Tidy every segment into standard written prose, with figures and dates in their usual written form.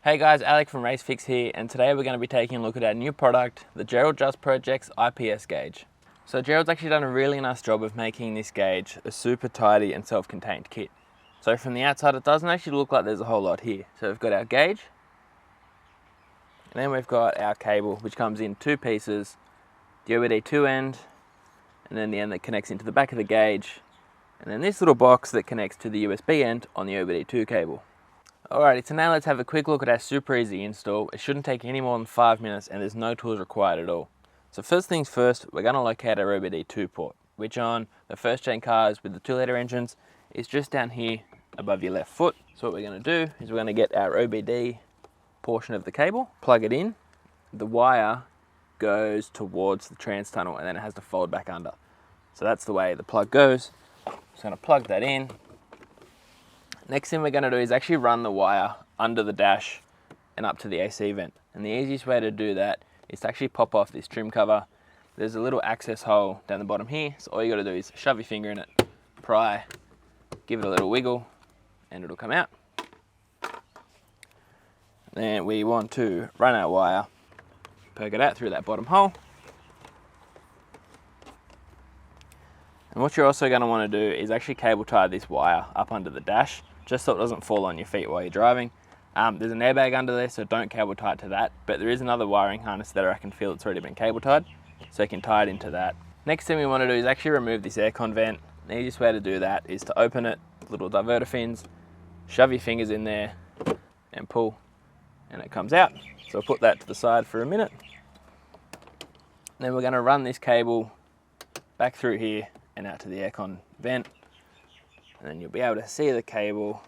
Hey guys, Alec from Racefix here, and today we're going to be taking a look at our new product, the Gerald Just Projects IPS gauge. So Gerald's actually done a really nice job of making this gauge a super tidy and self-contained kit. So from the outside it doesn't actually look like there's a whole lot here. So we've got our gauge, and then we've got our cable, which comes in two pieces, the OBD2 end, and then the end that connects into the back of the gauge, and then this little box that connects to the USB end on the OBD2 cable. Alrighty, so now let's have a quick look at our super easy install. It shouldn't take any more than 5 minutes and there's no tools required at all. So first things first, we're going to locate our OBD2 port, which on the first gen cars with the 2-litre engines is just down here above your left foot. So what we're going to do is we're going to get our OBD portion of the cable, plug it in. The wire goes towards the trans tunnel and then it has to fold back under. So that's the way the plug goes. Just going to plug that in. Next thing we're going to do is actually run the wire under the dash and up to the AC vent. And the easiest way to do that is to actually pop off this trim cover. There's a little access hole down the bottom here, so all you got to do is shove your finger in it, pry, give it a little wiggle, and it'll come out. Then we want to run our wire, poke it out through that bottom hole. And what you're also going to want to do is actually cable tie this wire up under the dash, just so it doesn't fall on your feet while you're driving. There's an airbag under there, so don't cable tie it to that, but there is another wiring harness that I can feel it's already been cable tied, so you can tie it into that. Next thing we want to do is actually remove this aircon vent. The easiest way to do that is to open it, little diverter fins, shove your fingers in there and pull, and it comes out. So I'll put that to the side for a minute. Then we're going to run this cable back through here and out to the aircon vent. And then you'll be able to see the cable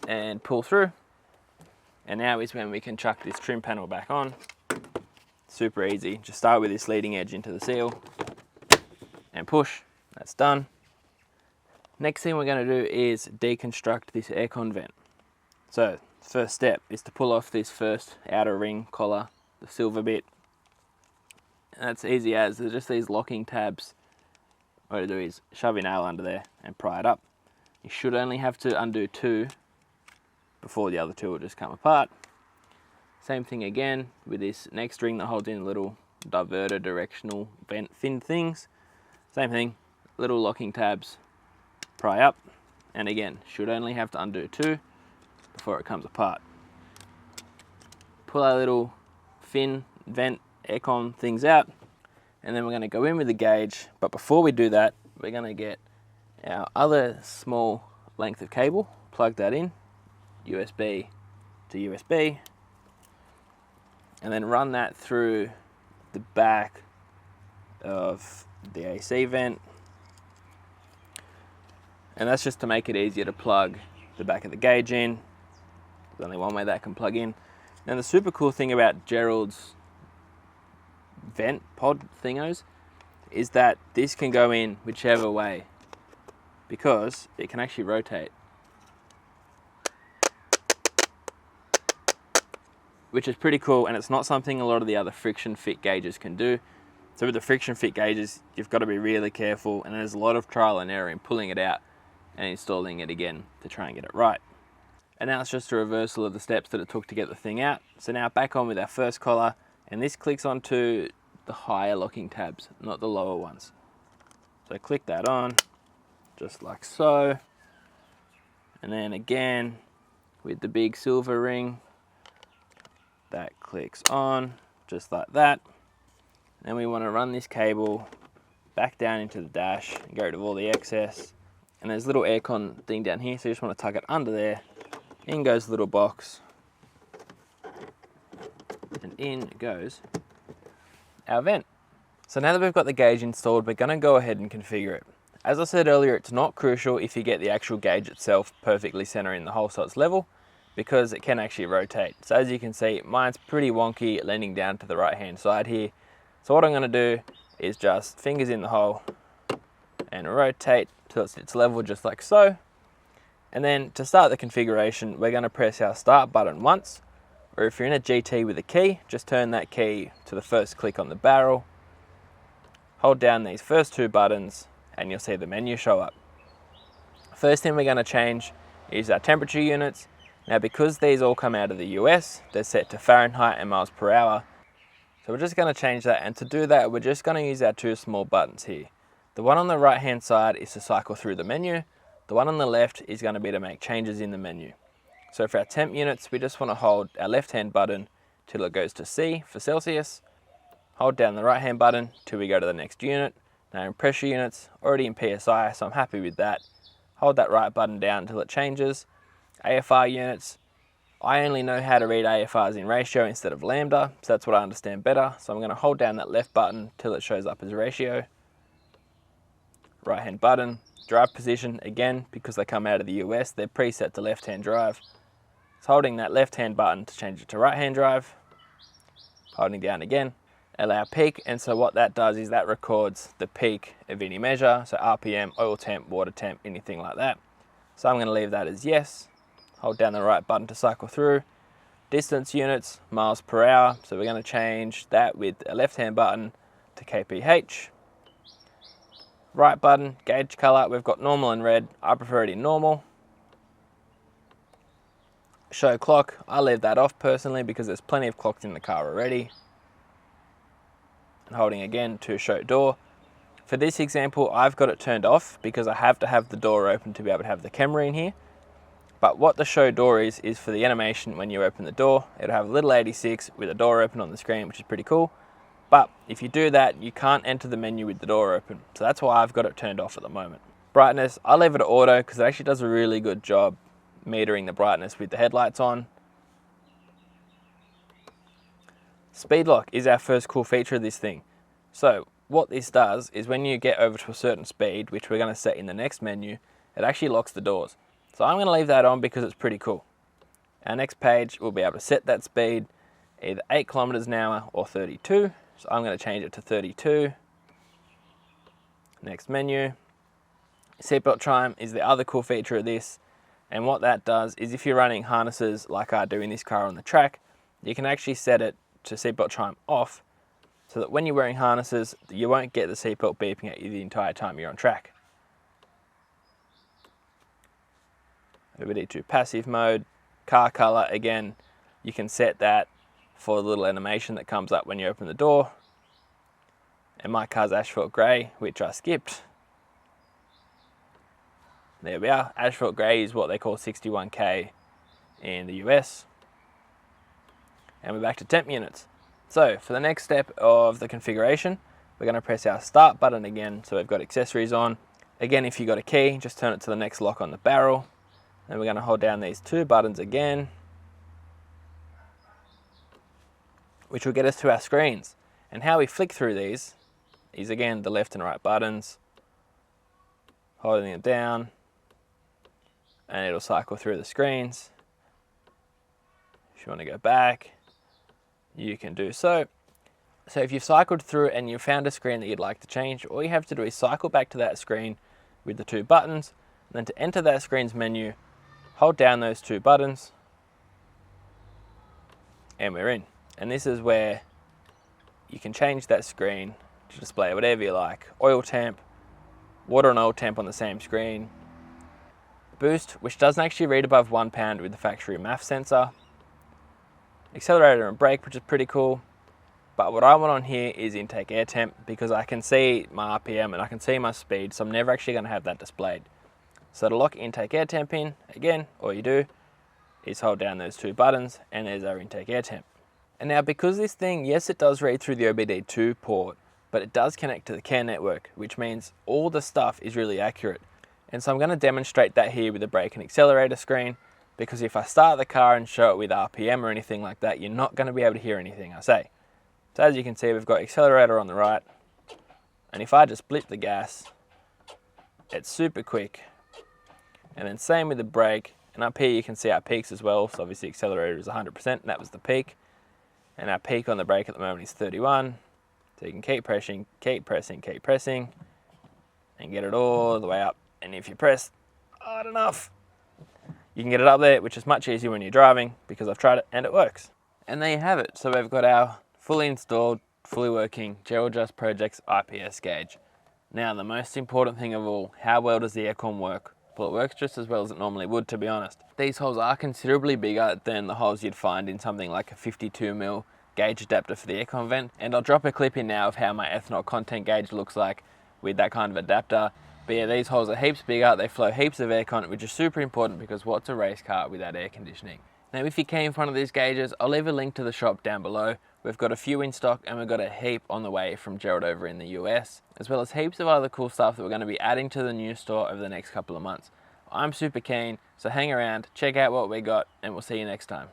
and pull through. And now is when we can chuck this trim panel back on. Super easy. Just start with this leading edge into the seal and push. That's done. Next thing we're going to do is deconstruct this aircon vent. So first step is to pull off this first outer ring collar, the silver bit. And that's easy as there's just these locking tabs. What to do is shove your nail under there and pry it up. You should only have to undo 2 before the other 2 will just come apart. Same thing again with this next ring that holds in little diverter directional vent fin things. Same thing, little locking tabs, pry up, and again, should only have to undo 2 before it comes apart. Pull our little fin, vent, aircon things out, and then we're going to go in with the gauge, but before we do that, we're going to get our other small length of cable, plug that in, USB to USB, and then run that through the back of the AC vent. And that's just to make it easier to plug the back of the gauge in. There's only one way that can plug in. And the super cool thing about Gerald's vent pod thingos is that this can go in whichever way, because it can actually rotate, which is pretty cool, and it's not something a lot of the other friction fit gauges can do. So with the friction fit gauges, you've got to be really careful, and there's a lot of trial and error in pulling it out and installing it again to try and get it right. And now it's just a reversal of the steps that it took to get the thing out. So now back on with our first collar, and this clicks onto the higher locking tabs, not the lower ones. So click that on, just like so. And then again, with the big silver ring, that clicks on, just like that. Then we want to run this cable back down into the dash and get rid of all the excess. And there's a little aircon thing down here, so you just want to tuck it under there. In goes the little box, and in goes our vent. So now that we've got the gauge installed, we're going to go ahead and configure it. As I said earlier, it's not crucial if you get the actual gauge itself perfectly centered in the hole so it's level, because it can actually rotate. So as you can see, mine's pretty wonky, leaning down to the right hand side here. So what I'm going to do is just fingers in the hole and rotate till it's level, just like so. And then to start the configuration, we're going to press our start button once, or if you're in a GT with a key, just turn that key to the first click on the barrel. Hold down these first 2 buttons and you'll see the menu show up. First thing we're going to change is our temperature units, Now because these all come out of the US, they're set to Fahrenheit and miles per hour. So we're just going to change that, and to do that we're just going to use our two small buttons here. The one on the right hand side is to cycle through the menu. The one on the left is going to be to make changes in the menu. So for our temp units, we just want to hold our left hand button till it goes to C for Celsius. Hold down the right hand button till we go to the next unit. Now in pressure units, already in PSI, so I'm happy with that. Hold that right button down until it changes. AFR units, I only know how to read AFRs in ratio instead of lambda, so that's what I understand better. So I'm going to hold down that left button till it shows up as ratio. Right hand button, drive position, again, because they come out of the US, they're preset to left hand drive. So holding that left hand button to change it to right hand drive. Holding down again, allow peak, and so what that does is that records the peak of any measure, so RPM, oil temp, water temp, anything like that. So I'm going to leave that as yes. Hold down the right button to cycle through. Distance units, miles per hour, so we're going to change that with a left hand button to kph. Right button, gauge color, we've got normal and red, I prefer it in normal. Show clock, I leave that off personally because there's plenty of clocks in the car already. And holding again to show door. For this example, I've got it turned off because I have to have the door open to be able to have the camera in here. But what the show door is for the animation when you open the door. It'll have a little 86 with a door open on the screen, which is pretty cool. But if you do that, you can't enter the menu with the door open. So that's why I've got it turned off at the moment. Brightness, I leave it at auto because it actually does a really good job metering the brightness with the headlights on. Speed lock is our first cool feature of this thing. So what this does is when you get over to a certain speed, which we're going to set in the next menu, it actually locks the doors. So I'm going to leave that on because it's pretty cool. Our next page, we'll be able to set that speed either 8 kilometers an hour or 32. So I'm going to change it to 32. Next menu. Seatbelt chime is the other cool feature of this. And what that does is if you're running harnesses like I do in this car on the track, you can actually set it to seatbelt chime off so that when you're wearing harnesses, you won't get the seatbelt beeping at you the entire time you're on track. Over to passive mode, car color, again, you can set that for the little animation that comes up when you open the door. And my car's asphalt grey, which I skipped. There we are. Asphalt grey is what they call 61K in the US. And we're back to temp units. So for the next step of the configuration, we're going to press our start button again. So we've got accessories on. Again, if you've got a key, just turn it to the next lock on the barrel. Then we're going to hold down these two buttons again, which will get us to our screens. And how we flick through these is again the left and right buttons, holding it down, and it'll cycle through the screens. If you want to go back, you can do so. So if you've cycled through and you've found a screen that you'd like to change, all you have to do is cycle back to that screen with the two buttons. And then to enter that screen's menu, hold down those two buttons, and we're in. And this is where you can change that screen to display whatever you like. Oil temp, water and oil temp on the same screen. Boost, which doesn't actually read above 1 pound with the factory MAF sensor. Accelerator and brake, which is pretty cool. But what I want on here is intake air temp because I can see my RPM and I can see my speed, so I'm never actually going to have that displayed. So to lock intake air temp in, again, all you do is hold down those two buttons and there's our intake air temp. And now because this thing, yes, it does read through the OBD2 port, but it does connect to the CAN network, which means all the stuff is really accurate. And so I'm going to demonstrate that here with the brake and accelerator screen, because if I start the car and show it with RPM or anything like that, you're not going to be able to hear anything I say. So as you can see, we've got accelerator on the right, and if I just blip the gas, it's super quick. And then same with the brake, and up here you can see our peaks as well. So obviously accelerator is 100%, and that was the peak. And our peak on the brake at the moment is 31. So you can keep pressing, and get it all the way up. And if you press hard enough, you can get it up there, which is much easier when you're driving, because I've tried it and it works. And there you have it. So we've got our fully installed, fully working Gerald Just Projects IPS gauge. Now the most important thing of all, how well does the aircon work Well, it works just as well as it normally would, to be honest. These holes are considerably bigger than the holes you'd find in something like a 52mm gauge adapter for the aircon vent, and I'll drop a clip in now of how my ethanol content gauge looks like with that kind of adapter. But yeah, these holes are heaps bigger, they flow heaps of aircon, which is super important because what's a race car without air conditioning? Now if you came in front of these gauges, I'll leave a link to the shop down below. We've got a few in stock and we've got a heap on the way from Gerald over in the US, as well as heaps of other cool stuff that we're going to be adding to the new store over the next couple of months. I'm super keen, so hang around, check out what we got, and we'll see you next time.